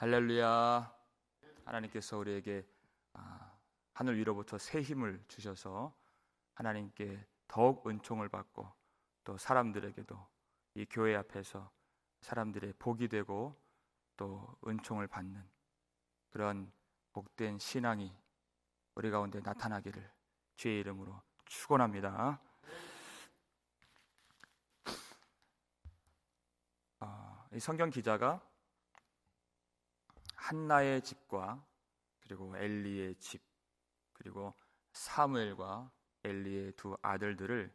할렐루야. 하나님께서 우리에게 하늘 위로부터 새 힘을 주셔서 하나님께 더욱 은총을 받고 또 사람들에게도 이 교회 앞에서 사람들의 복이 되고 또 은총을 받는 그런 복된 신앙이 우리 가운데 나타나기를 주의 이름으로 축원합니다. 이 성경 기자가 한나의 집과 그리고 엘리의 집 그리고 사무엘과 엘리의 두 아들들을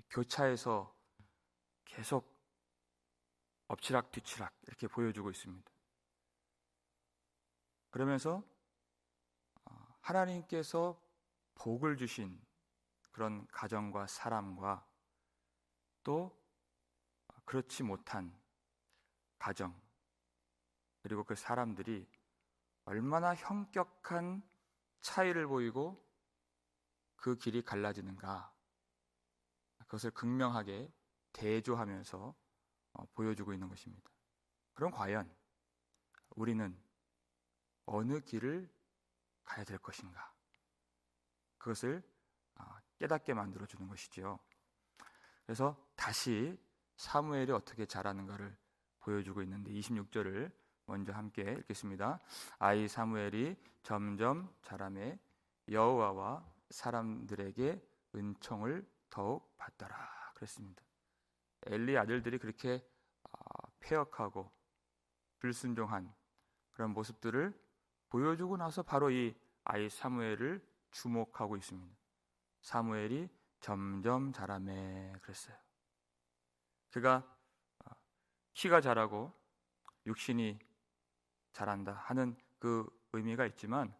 교차해서 계속 엎치락뒤치락 이렇게 보여주고 있습니다. 그러면서 하나님께서 복을 주신 그런 가정과 사람과 또 그렇지 못한 가정 그리고 그 사람들이 얼마나 현격한 차이를 보이고 그 길이 갈라지는가, 그것을 극명하게 대조하면서 보여주고 있는 것입니다. 그럼 과연 우리는 어느 길을 가야 될 것인가, 그것을 깨닫게 만들어주는 것이지요. 그래서 다시 사무엘이 어떻게 자라는가를 보여주고 있는데 26절을 먼저 함께 읽겠습니다. 아이 사무엘이 점점 자라매 여호와와 사람들에게 은총을 더욱 받더라 그랬습니다. 엘리 아들들이 그렇게 패역하고 불순종한 그런 모습들을 보여주고 나서 바로 이 아이 사무엘을 주목하고 있습니다. 사무엘이 점점 자라매 그랬어요. 그가 키가 자라고 육신이 자란다 하는 그 의미가 있지만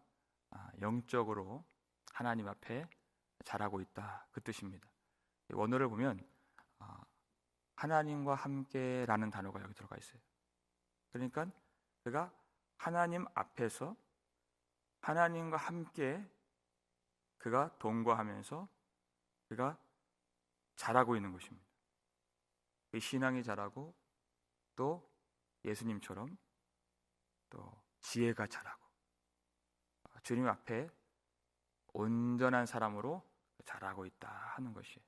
영적으로 하나님 앞에 자라고 있다 그 뜻입니다. 원어를 보면 하나님과 함께라는 단어가 여기 들어가 있어요. 그러니까 그가 하나님 앞에서 하나님과 함께 그가 동거하면서 그가 자라고 있는 것입니다. 그 신앙이 자라고 또 예수님처럼 또 지혜가 자라고 주님 앞에 온전한 사람으로 자라고 있다 하는 것이,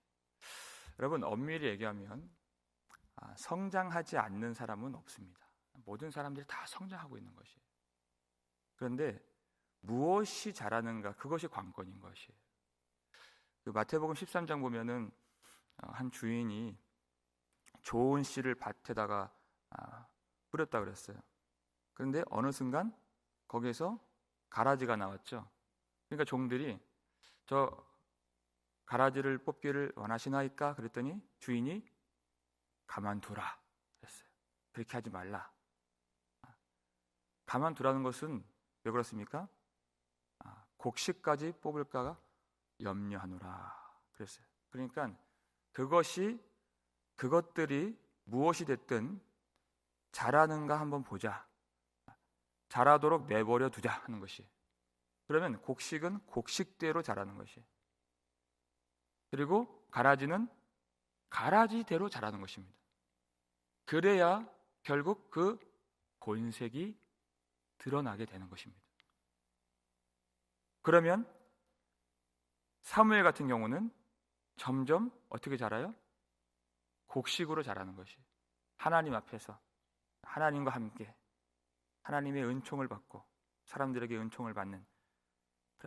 여러분 엄밀히 얘기하면 성장하지 않는 사람은 없습니다. 모든 사람들이 다 성장하고 있는 것이에요. 그런데 무엇이 자라는가, 그것이 관건인 것이에요. 그 마태복음 13장 보면은 한 주인이 좋은 씨를 밭에다가 뿌렸다 그랬어요. 그런데 어느 순간 거기에서 가라지가 나왔죠. 그러니까 종들이 저 가라지를 뽑기를 원하시나이까 그랬더니 주인이 가만두라 그랬어요. 그렇게 하지 말라. 가만두라는 것은 왜 그렇습니까? 곡식까지 뽑을까가 염려하노라 그랬어요. 그러니까 그것들이 무엇이 됐든 자라는가 한번 보자, 자라도록 내버려 두자 하는 것이. 그러면 곡식은 곡식대로 자라는 것이, 그리고 가라지는 가라지대로 자라는 것입니다. 그래야 결국 그 본색이 드러나게 되는 것입니다. 그러면 사무엘 같은 경우는 점점 어떻게 자라요? 곡식으로 자라는 것이, 하나님 앞에서 하나님과 함께 하나님의 은총을 받고 사람들에게 은총을 받는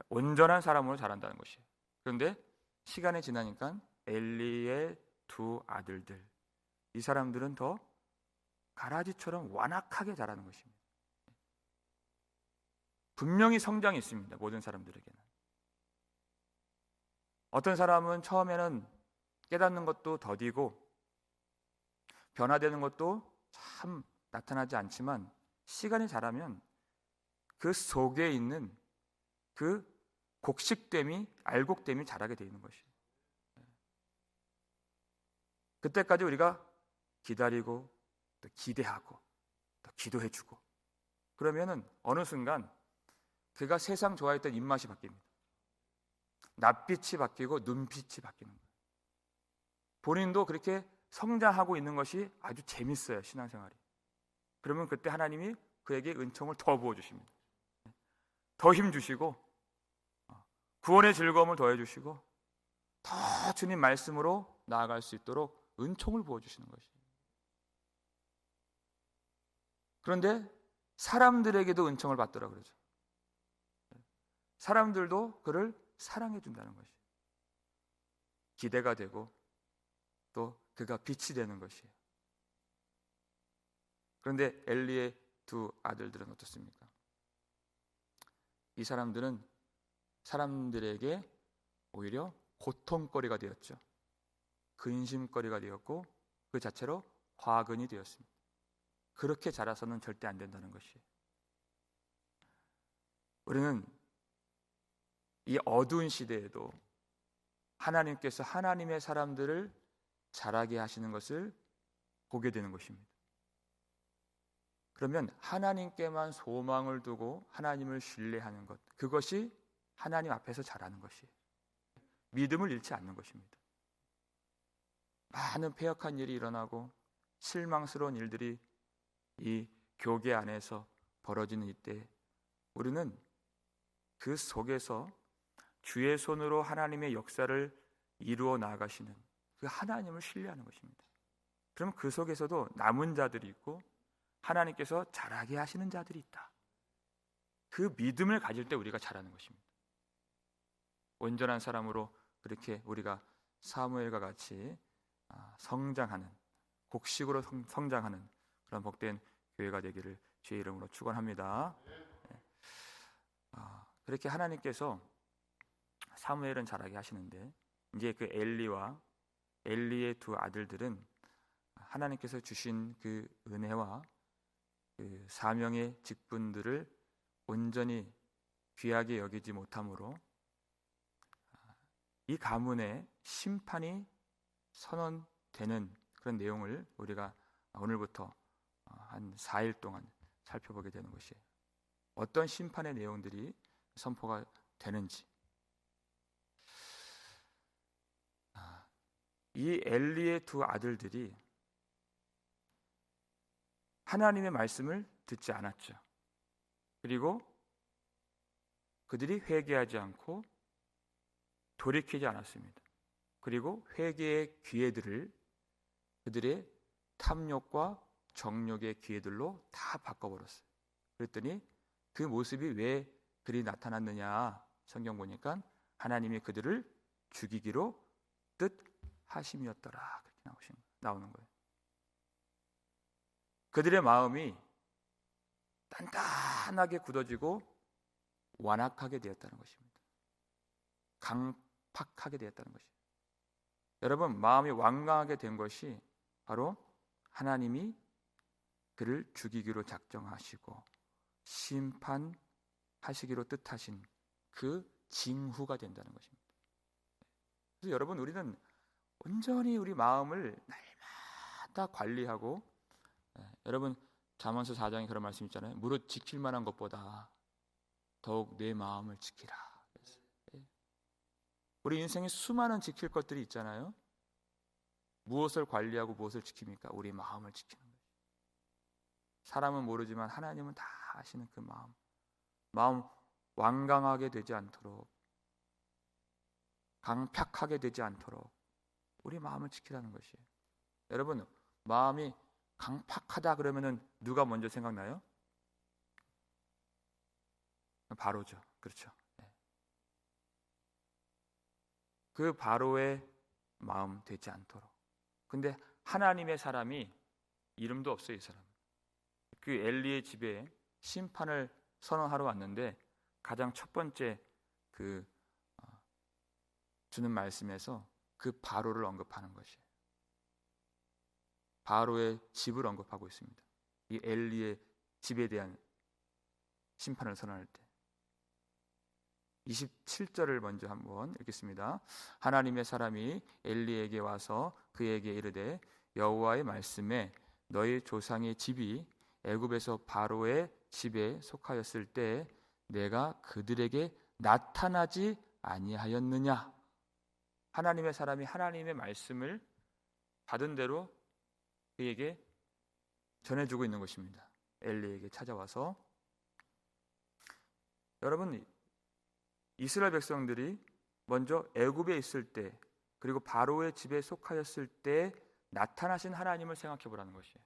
온전한 사람으로 자란다는 것이에요. 그런데 시간이 지나니까 엘리의 두 아들들, 이 사람들은 더 가라지처럼 완악하게 자라는 것입니다. 분명히 성장이 있습니다. 모든 사람들에게는. 어떤 사람은 처음에는 깨닫는 것도 더디고 변화되는 것도 참 나타나지 않지만 시간이 자라면 그 속에 있는 그 곡식됨이, 알곡됨이 자라게 되는 것이에요. 그때까지 우리가 기다리고 또 기대하고 또 기도해주고 그러면은 어느 순간 그가 세상 좋아했던 입맛이 바뀝니다. 낯빛이 바뀌고 눈빛이 바뀌는 거예요. 본인도 그렇게 성장하고 있는 것이 아주 재밌어요, 신앙생활이. 그러면 그때 하나님이 그에게 은총을 더 부어주십니다. 더 힘주시고 구원의 즐거움을 더해주시고 더 주님 말씀으로 나아갈 수 있도록 은총을 부어주시는 것이에요. 그런데 사람들에게도 은총을 받더라 그러죠. 사람들도 그를 사랑해 준다는 것이에요. 기대가 되고 또 그가 빛이 되는 것이에요. 그런데 엘리의 두 아들들은 어떻습니까? 이 사람들은 사람들에게 오히려 고통거리가 되었죠. 근심거리가 되었고 그 자체로 화근이 되었습니다. 그렇게 자라서는 절대 안 된다는 것이에요. 우리는 이 어두운 시대에도 하나님께서 하나님의 사람들을 자라게 하시는 것을 보게 되는 것입니다. 그러면 하나님께만 소망을 두고 하나님을 신뢰하는 것, 그것이 하나님 앞에서 자라는 것이에요. 믿음을 잃지 않는 것입니다. 많은 패역한 일이 일어나고 실망스러운 일들이 이 교계 안에서 벌어지는 이때 우리는 그 속에서 주의 손으로 하나님의 역사를 이루어 나가시는 그 하나님을 신뢰하는 것입니다. 그럼 그 속에서도 남은 자들이 있고 하나님께서 자라게 하시는 자들이 있다. 그 믿음을 가질 때 우리가 자라는 것입니다. 온전한 사람으로 그렇게 우리가 사무엘과 같이 성장하는, 곡식으로 성장하는 그런 복된 교회가 되기를 주의 이름으로 축원합니다. 그렇게 하나님께서 사무엘은 자라게 하시는데 이제 그 엘리와 엘리의 두 아들들은 하나님께서 주신 그 은혜와 그 사명의 직분들을 온전히 귀하게 여기지 못함으로 이 가문에 심판이 선언되는 그런 내용을 우리가 오늘부터 한 4일 동안 살펴보게 되는 것이에요. 어떤 심판의 내용들이 선포가 되는지. 이 엘리의 두 아들들이 하나님의 말씀을 듣지 않았죠. 그리고 그들이 회개하지 않고 돌이키지 않았습니다. 그리고 회개의 기회들을 그들의 탐욕과 정욕의 기회들로 다 바꿔버렸어요. 그랬더니 그 모습이 왜 그리 나타났느냐, 성경 보니까 하나님이 그들을 죽이기로 뜻하심이었더라, 그렇게 나오는 거예요. 그들의 마음이 단단하게 굳어지고 완악하게 되었다는 것입니다. 강팍하게 되었다는 것이에요. 여러분, 마음이 완강하게 된 것이 바로 하나님이 그를 죽이기로 작정하시고 심판하시기로 뜻하신 그 징후가 된다는 것입니다. 그래서 여러분, 우리는 온전히 우리 마음을 날마다 관리하고, 여러분 잠언서 4장에 그런 말씀 있잖아요. 무릇 지킬 만한 것보다 더욱 내 마음을 지키라. 우리 인생에 수많은 지킬 것들이 있잖아요. 무엇을 관리하고 무엇을 지킵니까? 우리 마음을 지키는 거예요. 사람은 모르지만 하나님은 다 아시는 그 마음 완강하게 되지 않도록, 강팍하게 되지 않도록 우리 마음을 지키라는 것이에요. 여러분, 마음이 강팍하다 그러면은 누가 먼저 생각나요? 바로죠. 그렇죠. 그 바로의 마음 되지 않도록. 근데 하나님의 사람이 이름도 없어요, 이 사람. 그 엘리의 집에 심판을 선언하러 왔는데 가장 첫 번째 그 주는 말씀에서 그 바로를 언급하는 것이에요. 바로의 집을 언급하고 있습니다. 이 엘리의 집에 대한 심판을 선언할 때 27절을 먼저 한번 읽겠습니다. 하나님의 사람이 엘리에게 와서 그에게 이르되 여호와의 말씀에 너희 조상의 집이 애굽에서 바로의 집에 속하였을 때 내가 그들에게 나타나지 아니하였느냐. 하나님의 사람이 하나님의 말씀을 받은 대로 그에게 전해주고 있는 것입니다. 엘리에게 찾아와서, 여러분, 이스라엘 백성들이 먼저 애굽에 있을 때, 그리고 바로의 집에 속하였을 때 나타나신 하나님을 생각해 보라는 것이에요.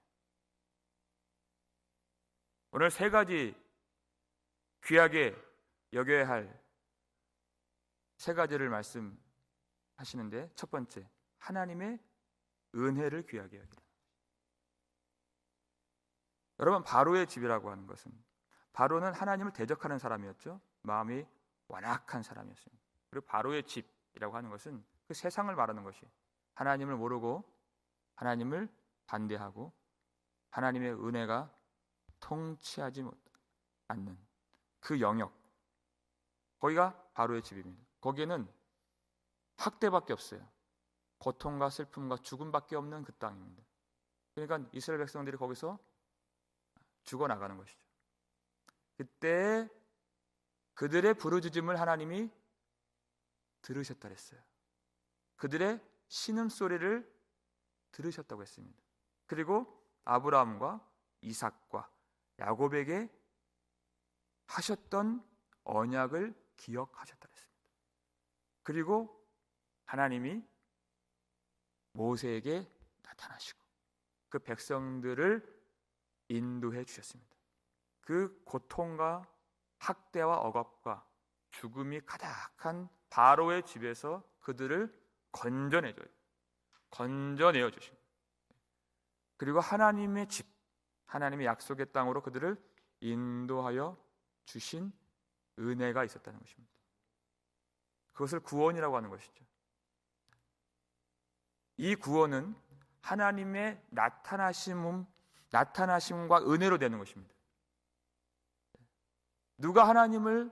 오늘 세 가지 귀하게 여겨야 할 세 가지를 말씀하시는데, 첫 번째, 하나님의 은혜를 귀하게 여기라. 여러분, 바로의 집이라고 하는 것은, 바로는 하나님을 대적하는 사람이었죠. 마음이 완악한 사람이었습니다. 그리고 바로의 집이라고 하는 것은 그 세상을 말하는 것이, 하나님을 모르고 하나님을 반대하고 하나님의 은혜가 통치하지 않는 그 영역, 거기가 바로의 집입니다. 거기에는 학대밖에 없어요. 고통과 슬픔과 죽음밖에 없는 그 땅입니다. 그러니까 이스라엘 백성들이 거기서 죽어나가는 것이죠. 그때 그들의 부르짖음을 하나님이 들으셨다 그랬어요. 그들의 신음소리를 들으셨다고 했습니다. 그리고 아브라함과 이삭과 야곱에게 하셨던 언약을 기억하셨다 그랬습니다. 그리고 하나님이 모세에게 나타나시고 그 백성들을 인도해 주셨습니다. 그 고통과 학대와 억압과 죽음이 가득한 바로의 집에서 그들을 건져내어 주십니다. 그리고 하나님의 집, 하나님의 약속의 땅으로 그들을 인도하여 주신 은혜가 있었다는 것입니다. 그것을 구원이라고 하는 것이죠. 이 구원은 하나님의 나타나심과 은혜로 되는 것입니다. 누가 하나님을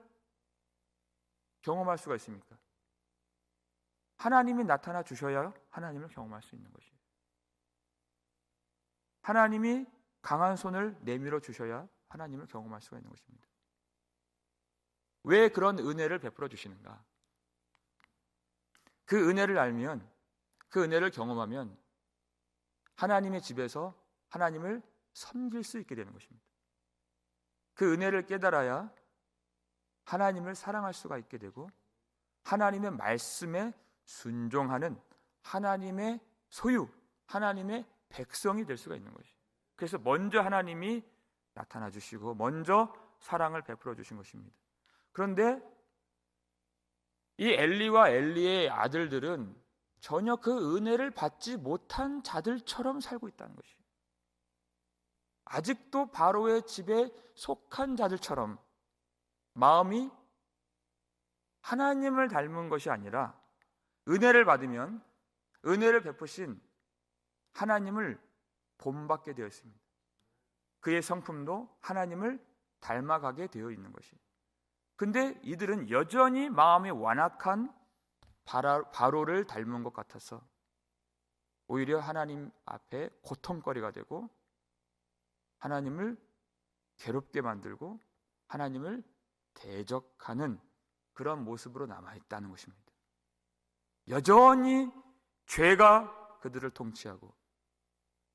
경험할 수가 있습니까? 하나님이 나타나 주셔야 하나님을 경험할 수 있는 것이에요. 하나님이 강한 손을 내밀어 주셔야 하나님을 경험할 수가 있는 것입니다. 왜 그런 은혜를 베풀어 주시는가? 그 은혜를 알면, 그 은혜를 경험하면 하나님의 집에서 하나님을 섬길 수 있게 되는 것입니다. 그 은혜를 깨달아야 하나님을 사랑할 수가 있게 되고 하나님의 말씀에 순종하는 하나님의 소유, 하나님의 백성이 될 수가 있는 것이에요. 그래서 먼저 하나님이 나타나 주시고 먼저 사랑을 베풀어 주신 것입니다. 그런데 이 엘리와 엘리의 아들들은 전혀 그 은혜를 받지 못한 자들처럼 살고 있다는 것이에요. 아직도 바로의 집에 속한 자들처럼 마음이 하나님을 닮은 것이 아니라 은혜를 받으면 은혜를 베푸신 하나님을 본받게 되어 있습니다. 그의 성품도 하나님을 닮아가게 되어 있는 것이에요. 근데 이들은 여전히 마음이 완악한 바로를 닮은 것 같아서 오히려 하나님 앞에 고통거리가 되고 하나님을 괴롭게 만들고 하나님을 대적하는 그런 모습으로 남아있다는 것입니다. 여전히 죄가 그들을 통치하고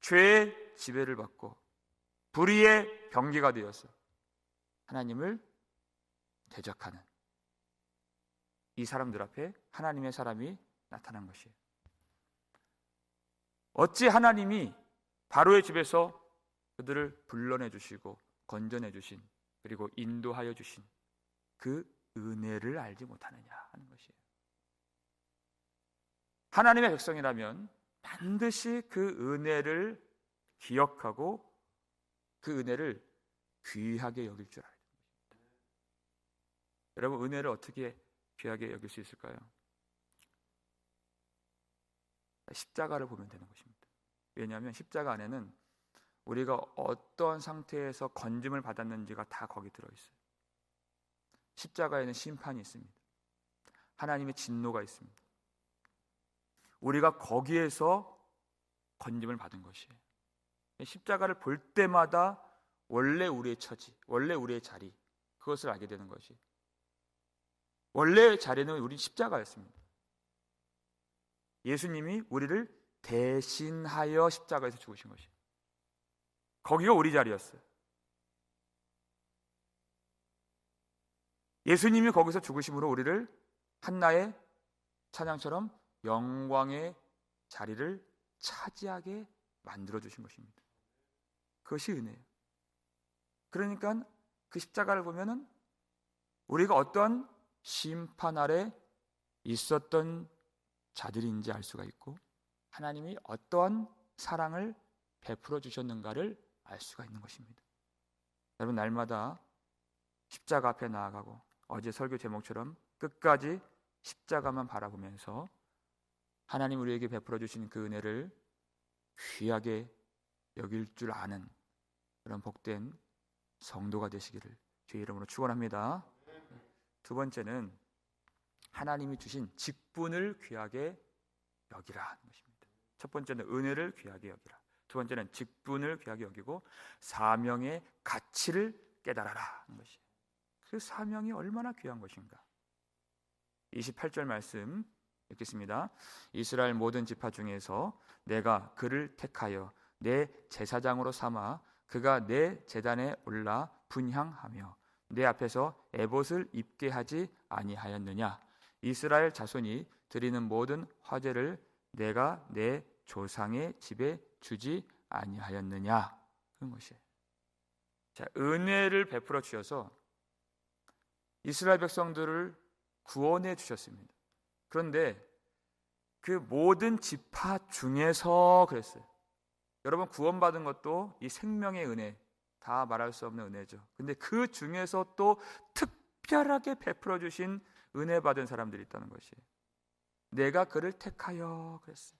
죄의 지배를 받고 불의의 병기가 되어서 하나님을 대적하는 이 사람들 앞에 하나님의 사람이 나타난 것이에요. 어찌 하나님이 바로의 집에서 그들을 불러내 주시고 건져내 주신 그리고 인도하여 주신 그 은혜를 알지 못하느냐 하는 것이에요. 하나님의 백성이라면 반드시 그 은혜를 기억하고 그 은혜를 귀하게 여길 줄 알아야 됩니다. 여러분, 은혜를 어떻게 귀하게 여길 수 있을까요? 십자가를 보면 되는 것입니다. 왜냐하면 십자가 안에는 우리가 어떤 상태에서 건짐을 받았는지가 다 거기 들어있어요. 십자가에는 심판이 있습니다. 하나님의 진노가 있습니다. 우리가 거기에서 건짐을 받은 것이에요. 십자가를 볼 때마다 원래 우리의 처지, 원래 우리의 자리, 그것을 알게 되는 것이. 원래의 자리는 우리 십자가였습니다. 예수님이 우리를 대신하여 십자가에서 죽으신 것이에요. 거기가 우리 자리였어요. 예수님이 거기서 죽으심으로 우리를 한나의 찬양처럼 영광의 자리를 차지하게 만들어 주신 것입니다. 그것이 은혜예요. 그러니까 그 십자가를 보면은 우리가 어떠한 심판 아래 있었던 자들인지 알 수가 있고, 하나님이 어떠한 사랑을 베풀어 주셨는가를 알 수가 있는 것입니다. 여러분, 날마다 십자가 앞에 나아가고 어제 설교 제목처럼 끝까지 십자가만 바라보면서 하나님 우리에게 베풀어 주신 그 은혜를 귀하게 여길 줄 아는 그런 복된 성도가 되시기를 주의 이름으로 축원합니다. 두 번째는 하나님이 주신 직분을 귀하게 여기라 하는 것입니다. 첫 번째는 은혜를 귀하게 여기라. 두 번째는 직분을 귀하게 여기고 사명의 가치를 깨달아라 하는 것이에요. 그 사명이 얼마나 귀한 것인가. 28절 말씀 읽겠습니다. 이스라엘 모든 지파 중에서 내가 그를 택하여 내 제사장으로 삼아 그가 내 제단에 올라 분향하며 내 앞에서 에봇을 입게 하지 아니하였느냐. 이스라엘 자손이 드리는 모든 화제를 내가 내 조상의 집에 주지 아니하였느냐. 그런 것이에요. 자, 은혜를 베풀어 주셔서 이스라엘 백성들을 구원해 주셨습니다. 그런데 그 모든 지파 중에서 그랬어요. 여러분, 구원받은 것도 이 생명의 은혜, 다 말할 수 없는 은혜죠. 근데 그 중에서 또 특별하게 베풀어 주신 은혜 받은 사람들이 있다는 것이에요. 내가 그를 택하여 그랬어요.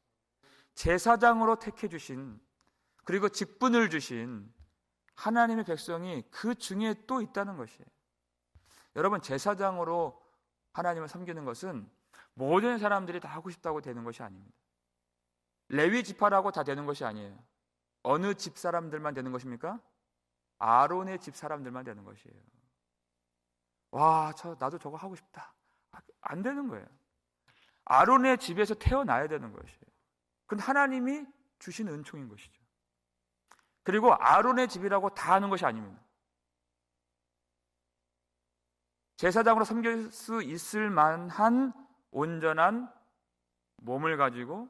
제사장으로 택해 주신, 그리고 직분을 주신 하나님의 백성이 그 중에 또 있다는 것이에요. 여러분, 제사장으로 하나님을 섬기는 것은 모든 사람들이 다 하고 싶다고 되는 것이 아닙니다. 레위 지파라고 다 되는 것이 아니에요. 어느 집 사람들만 되는 것입니까? 아론의 집 사람들만 되는 것이에요. 와, 나도 저거 하고 싶다. 안 되는 거예요. 아론의 집에서 태어나야 되는 것이에요. 그건 하나님이 주신 은총인 것이죠. 그리고 아론의 집이라고 다 하는 것이 아닙니다. 제사장으로 섬길 수 있을 만한 온전한 몸을 가지고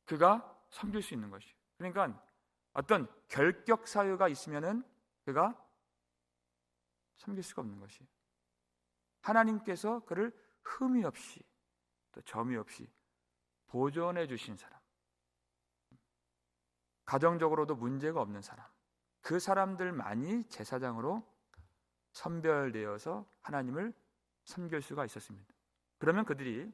그가 섬길 수 있는 것이에요. 그러니까 어떤 결격 사유가 있으면은 그가 섬길 수가 없는 것이에요. 하나님께서 그를 흠이 없이 또 점이 없이 보존해 주신 사람, 가정적으로도 문제가 없는 사람, 그 사람들만이 제사장으로 선별되어서 하나님을 섬길 수가 있었습니다. 그러면 그들이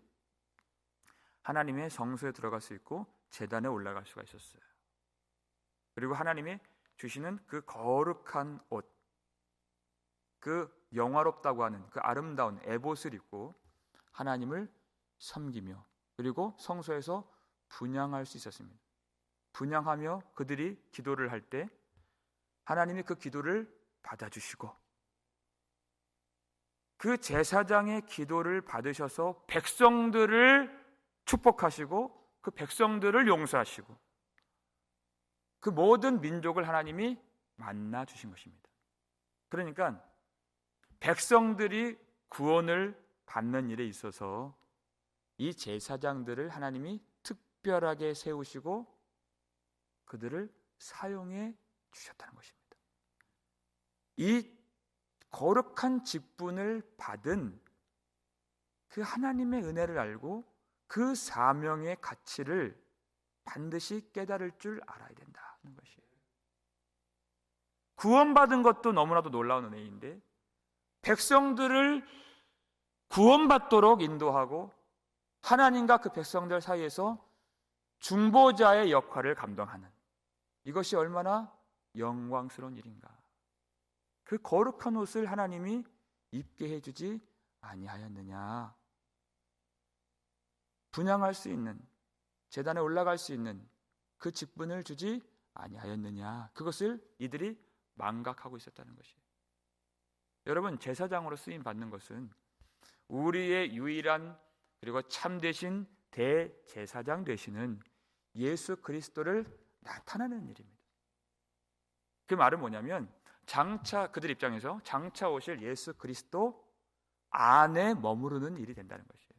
하나님의 성소에 들어갈 수 있고 제단에 올라갈 수가 있었어요. 그리고 하나님이 주시는 그 거룩한 옷, 그 영화롭다고 하는 그 아름다운 에봇을 입고 하나님을 섬기며 그리고 성소에서 분향할 수 있었습니다. 분향하며 그들이 기도를 할 때 하나님이 그 기도를 받아주시고 그 제사장의 기도를 받으셔서 백성들을 축복하시고 그 백성들을 용서하시고 그 모든 민족을 하나님이 만나 주신 것입니다. 그러니까 백성들이 구원을 받는 일에 있어서 이 제사장들을 하나님이 특별하게 세우시고 그들을 사용해 주셨다는 것입니다. 이 거룩한 직분을 받은 그 하나님의 은혜를 알고 그 사명의 가치를 반드시 깨달을 줄 알아야 된다는 것이에요. 구원받은 것도 너무나도 놀라운 은혜인데 백성들을 구원받도록 인도하고 하나님과 그 백성들 사이에서 중보자의 역할을 감당하는 이것이 얼마나 영광스러운 일인가. 그 거룩한 옷을 하나님이 입게 해주지 아니하였느냐. 분향할 수 있는, 제단에 올라갈 수 있는 그 직분을 주지 아니하였느냐. 그것을 이들이 망각하고 있었다는 것이에요. 여러분, 제사장으로 쓰임 받는 것은 우리의 유일한 그리고 참되신 대제사장 되시는 예수 그리스도를 나타내는 일입니다. 그 말은 뭐냐면 그들 입장에서 장차 오실 예수 그리스도 안에 머무르는 일이 된다는 것이에요.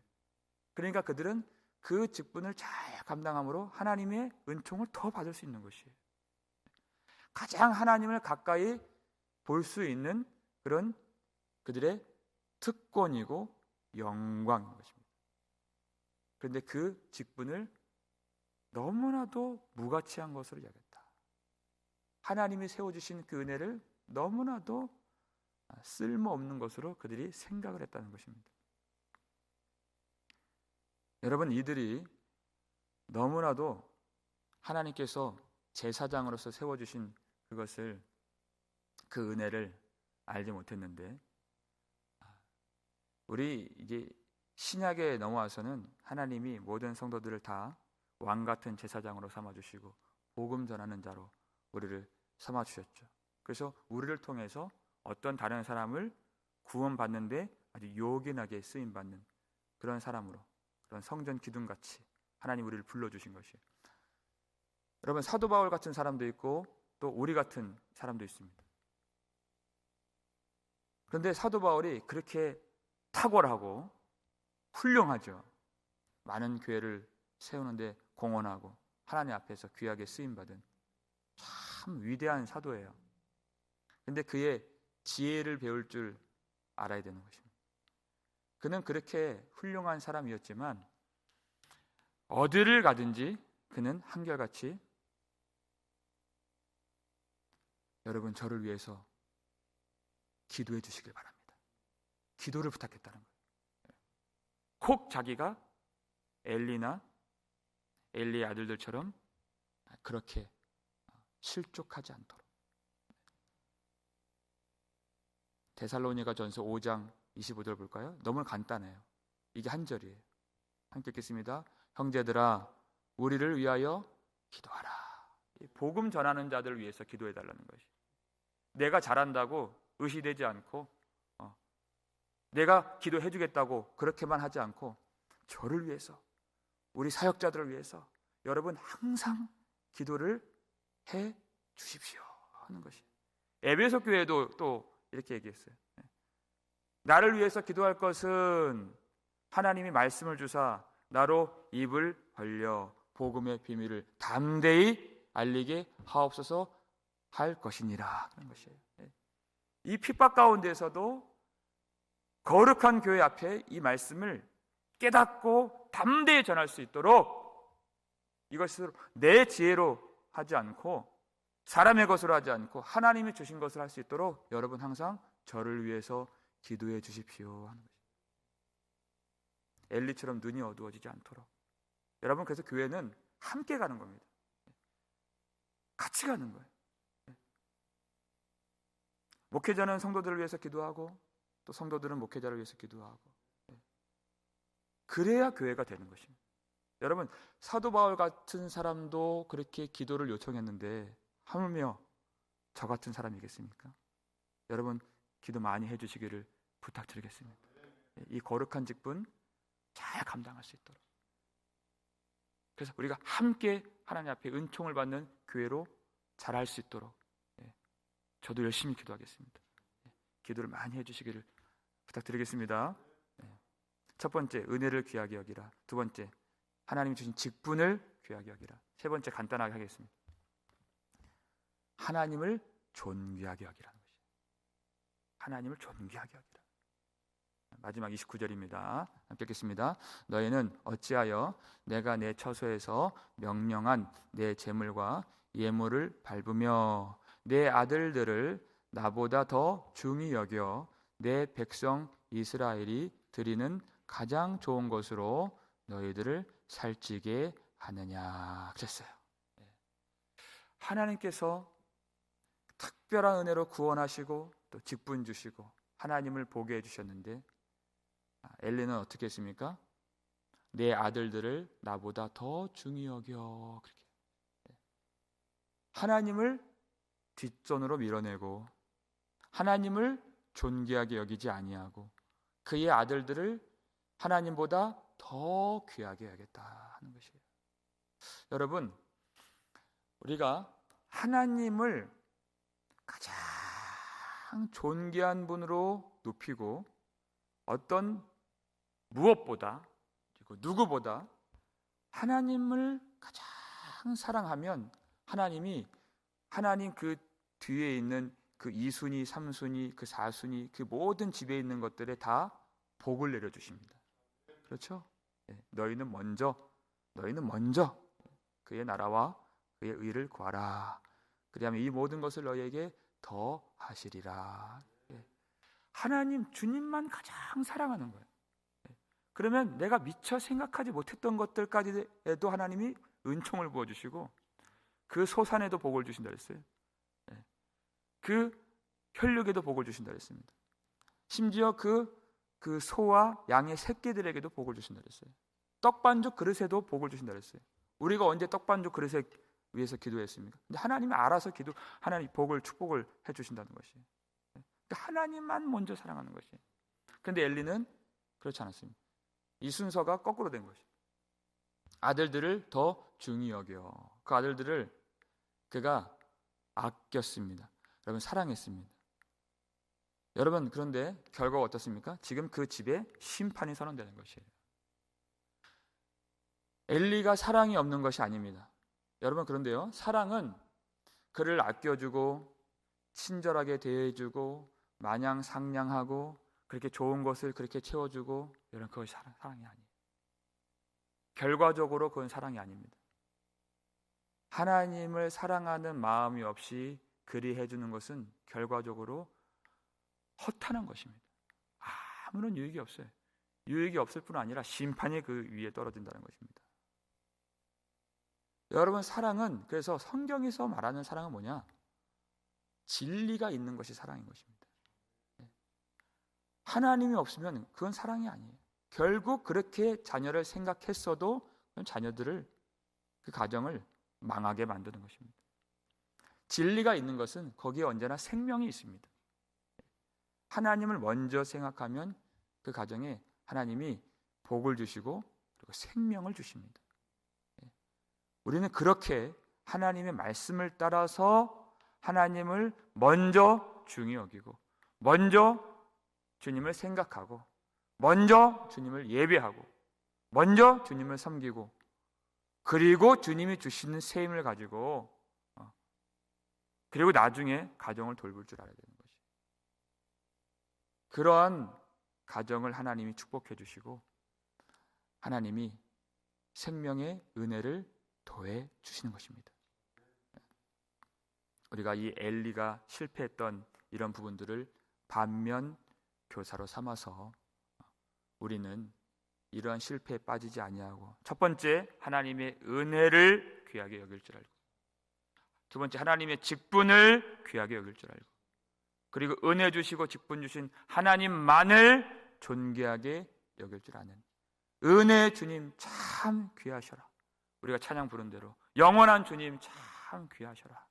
그러니까 그들은 그 직분을 잘 감당함으로 하나님의 은총을 더 받을 수 있는 것이에요. 가장 하나님을 가까이 볼 수 있는 그런 그들의 특권이고 영광인 것입니다. 그런데 그 직분을 너무나도 무가치한 것으로 여겼다. 하나님이 세워주신 그 은혜를 너무나도 쓸모없는 것으로 그들이 생각을 했다는 것입니다. 여러분, 이들이 너무나도 하나님께서 제사장으로서 세워주신 그 은혜를 알지 못했는데, 우리 이제 신약에 넘어와서는 하나님이 모든 성도들을 다 왕같은 제사장으로 삼아주시고 복음 전하는 자로 우리를 삼아주셨죠. 그래서 우리를 통해서 어떤 다른 사람을 구원받는데 아주 요긴하게 쓰임받는 그런 사람으로, 그런 성전 기둥같이 하나님 우리를 불러주신 것이에요. 여러분, 사도 바울 같은 사람도 있고 또 우리 같은 사람도 있습니다. 그런데 사도 바울이 그렇게 탁월하고 훌륭하죠. 많은 교회를 세우는데 공헌하고 하나님 앞에서 귀하게 쓰임받은 참 위대한 사도예요. 그런데 그의 지혜를 배울 줄 알아야 되는 것입니다. 그는 그렇게 훌륭한 사람이었지만 어디를 가든지 그는 한결같이 여러분, 저를 위해서 기도해 주시길 바랍니다. 기도를 부탁했다는 거예요. 꼭 자기가 엘리의 아들들처럼 그렇게 실족하지 않도록. 데살로니가전서 5장 25절 볼까요? 너무 간단해요. 이게 한 절이에요. 함께 읽겠습니다. 형제들아, 우리를 위하여 기도하라. 복음 전하는 자들을 위해서 기도해 달라는 것이. 내가 잘한다고 의시되지 않고, 내가 기도해 주겠다고 그렇게만 하지 않고, 저를 위해서, 우리 사역자들을 위해서 여러분 항상 기도를 해 주십시오 하는 것이. 에베소 교회도 또 이렇게 얘기했어요. 나를 위해서 기도할 것은 하나님이 말씀을 주사 나로 입을 벌려 복음의 비밀을 담대히 알리게 하옵소서 할 것이니라 하는 것이에요. 이 핍박 가운데서도 거룩한 교회 앞에 이 말씀을 깨닫고 담대히 전할 수 있도록, 이것을 내 지혜로 하지 않고 사람의 것으로 하지 않고 하나님이 주신 것을 할 수 있도록 여러분 항상 저를 위해서 기도해 주십시오 하는 것입니다. 엘리처럼 눈이 어두워지지 않도록. 여러분, 그래서 교회는 함께 가는 겁니다. 같이 가는 거예요. 목회자는 성도들을 위해서 기도하고 또 성도들은 목회자를 위해서 기도하고, 그래야 교회가 되는 것입니다. 여러분, 사도 바울 같은 사람도 그렇게 기도를 요청했는데 하물며 저 같은 사람이겠습니까? 여러분, 기도 많이 해주시기를 부탁드리겠습니다. 이 거룩한 직분 잘 감당할 수 있도록. 그래서 우리가 함께 하나님 앞에 은총을 받는 교회로 잘할 수 있도록 저도 열심히 기도하겠습니다. 기도를 많이 해주시기를 부탁드리겠습니다. 첫 번째, 은혜를 귀하게 여기라. 두 번째, 하나님이 주신 직분을 귀하게 여기라. 세 번째, 간단하게 하겠습니다. 하나님을 존귀하게 여기라는 것이에요. 하나님을 존귀하게 여기라. 마지막 29절입니다. 함께 읽겠습니다. 너희는 어찌하여 내가 내 처소에서 명령한 내 제물과 예물을 밟으며 내 아들들을 나보다 더 중히 여겨 내 백성 이스라엘이 드리는 가장 좋은 것으로 너희들을 살찌게 하느냐 그랬어요. 하나님께서 특별한 은혜로 구원하시고 또 직분 주시고 하나님을 보게 해주셨는데 엘리는 어떻게 했습니까? 내 아들들을 나보다 더 중히 여겨. 그렇게 하나님을 뒷전으로 밀어내고 하나님을 존귀하게 여기지 아니하고 그의 아들들을 하나님보다 더 귀하게 여겼다 하는 것이에요. 여러분, 우리가 하나님을 가장 가장 존귀한 분으로 높이고 어떤 무엇보다 그리고 누구보다 하나님을 가장 사랑하면 하나님 그 뒤에 있는 그 2순위, 3순위, 그 4순위 그 모든 집에 있는 것들에 다 복을 내려주십니다. 그렇죠? 너희는 먼저 그의 나라와 그의 의를 구하라. 그리하면 이 모든 것을 너희에게 더 하시리라. 하나님 주님만 가장 사랑하는 거예요. 그러면 내가 미처 생각하지 못했던 것들까지에도 하나님이 은총을 부어주시고 그 소산에도 복을 주신다 그랬어요. 그 혈육에도 복을 주신다 그랬습니다. 심지어 그 소와 양의 새끼들에게도 복을 주신다 그랬어요. 떡반죽 그릇에도 복을 주신다 그랬어요. 우리가 언제 떡반죽 그릇에 위해서 기도했습니까? 근데 하나님이 알아서 하나님 축복을 해주신다는 것이에요. 그러니까 하나님만 먼저 사랑하는 것이에요. 그런데 엘리는 그렇지 않았습니다. 이 순서가 거꾸로 된 것이에요. 아들들을 더 중히 여겨 그 아들들을 그가 아꼈습니다. 여러분 사랑했습니다. 여러분 그런데 결과가 어떻습니까? 지금 그 집에 심판이 선언되는 것이에요. 엘리가 사랑이 없는 것이 아닙니다. 여러분 그런데요, 사랑은 그를 아껴주고 친절하게 대해주고 마냥 상냥하고 그렇게 좋은 것을 그렇게 채워주고 여러분 그것이 사랑이 아니에요. 결과적으로 그건 사랑이 아닙니다. 하나님을 사랑하는 마음이 없이 그리 해주는 것은 결과적으로 허탄한 것입니다. 아무런 유익이 없어요. 유익이 없을 뿐 아니라 심판이 그 위에 떨어진다는 것입니다. 여러분 사랑은 그래서 성경에서 말하는 사랑은 뭐냐? 진리가 있는 것이 사랑인 것입니다. 하나님이 없으면 그건 사랑이 아니에요. 결국 그렇게 자녀를 생각했어도 자녀들을 그 가정을 망하게 만드는 것입니다. 진리가 있는 것은 거기에 언제나 생명이 있습니다. 하나님을 먼저 생각하면 그 가정에 하나님이 복을 주시고 그리고 생명을 주십니다. 우리는 그렇게 하나님의 말씀을 따라서 하나님을 먼저 중히 여기고 먼저 주님을 생각하고 먼저 주님을 예배하고 먼저 주님을 섬기고 그리고 주님이 주시는 새 힘을 가지고 그리고 나중에 가정을 돌볼 줄 알아야 되는 것이. 그러한 가정을 하나님이 축복해 주시고 하나님이 생명의 은혜를 더해 주시는 것입니다. 우리가 이 엘리가 실패했던 이런 부분들을 반면 교사로 삼아서 우리는 이러한 실패에 빠지지 아니하고 첫 번째 하나님의 은혜를 귀하게 여길 줄 알고 두 번째 하나님의 직분을 귀하게 여길 줄 알고 그리고 은혜 주시고 직분 주신 하나님만을 존귀하게 여길 줄 아는 은혜의 주님 참 귀하셔라. 우리가 찬양 부른 대로 영원한 주님 참 귀하셔라.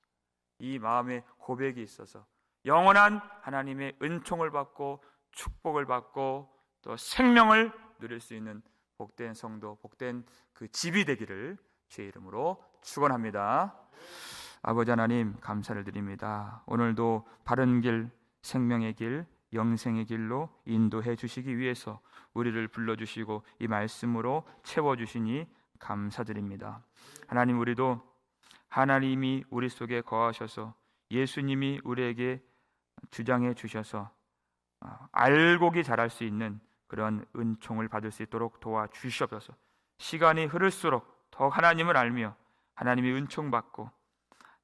이 마음의 고백이 있어서 영원한 하나님의 은총을 받고 축복을 받고 또 생명을 누릴 수 있는 복된 성도, 복된 그 집이 되기를 주의 이름으로 축원합니다. 아버지 하나님 감사를 드립니다. 오늘도 바른 길, 생명의 길, 영생의 길로 인도해 주시기 위해서 우리를 불러주시고 이 말씀으로 채워주시니 감사드립니다. 하나님 우리도 하나님이 우리 속에 거하셔서 예수님이 우리에게 주장해 주셔서 알곡이 자랄 수 있는 그런 은총을 받을 수 있도록 도와주시옵소서. 시간이 흐를수록 더 하나님을 알며 하나님의 은총받고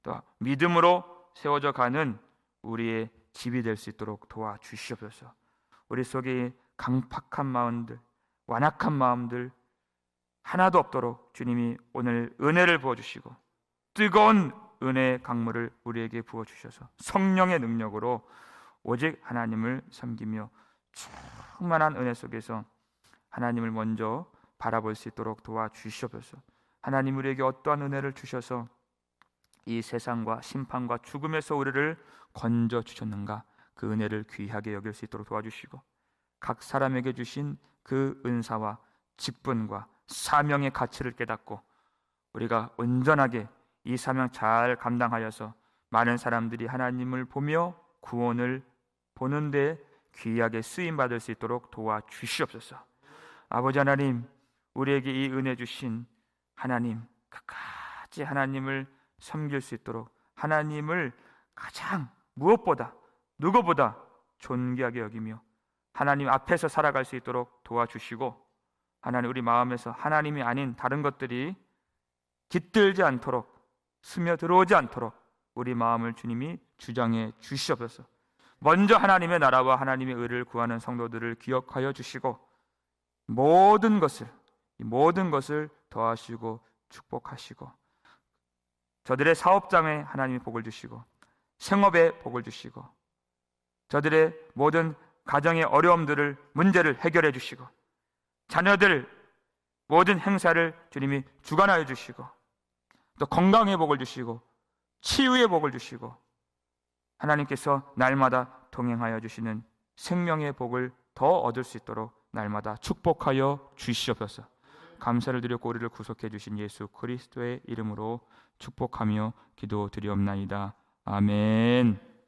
또 믿음으로 세워져 가는 우리의 집이 될 수 있도록 도와주시옵소서. 우리 속에 강팍한 마음들, 완악한 마음들 하나도 없도록 주님이 오늘 은혜를 부어주시고 뜨거운 은혜의 강물을 우리에게 부어주셔서 성령의 능력으로 오직 하나님을 섬기며 충만한 은혜 속에서 하나님을 먼저 바라볼 수 있도록 도와주시옵소서. 하나님 우리에게 어떠한 은혜를 주셔서 이 세상과 심판과 죽음에서 우리를 건져 주셨는가 그 은혜를 귀하게 여길 수 있도록 도와주시고 각 사람에게 주신 그 은사와 직분과 사명의 가치를 깨닫고 우리가 온전하게 이 사명 잘 감당하여서 많은 사람들이 하나님을 보며 구원을 보는데 귀하게 쓰임받을 수 있도록 도와주시옵소서. 아버지 하나님, 우리에게 이 은혜 주신 하나님, 끝까지 하나님을 섬길 수 있도록 하나님을 가장 무엇보다 누구보다 존귀하게 여기며 하나님 앞에서 살아갈 수 있도록 도와주시고, 하나님 우리 마음에서 하나님이 아닌 다른 것들이 깃들지 않도록 스며들어오지 않도록 우리 마음을 주님이 주장해 주시옵소서. 먼저 하나님의 나라와 하나님의 의를 구하는 성도들을 기억하여 주시고 모든 것을 더하시고 축복하시고, 저들의 사업장에 하나님이 복을 주시고 생업에 복을 주시고 저들의 모든 가정의 어려움들을 문제를 해결해 주시고 자녀들 모든 행사를 주님이 주관하여 주시고 또 건강의 복을 주시고 치유의 복을 주시고 하나님께서 날마다 동행하여 주시는 생명의 복을 더 얻을 수 있도록 날마다 축복하여 주시옵소서. 감사를 드렸고 우리를 구속해 주신 예수 그리스도의 이름으로 축복하며 기도드리옵나이다. 아멘.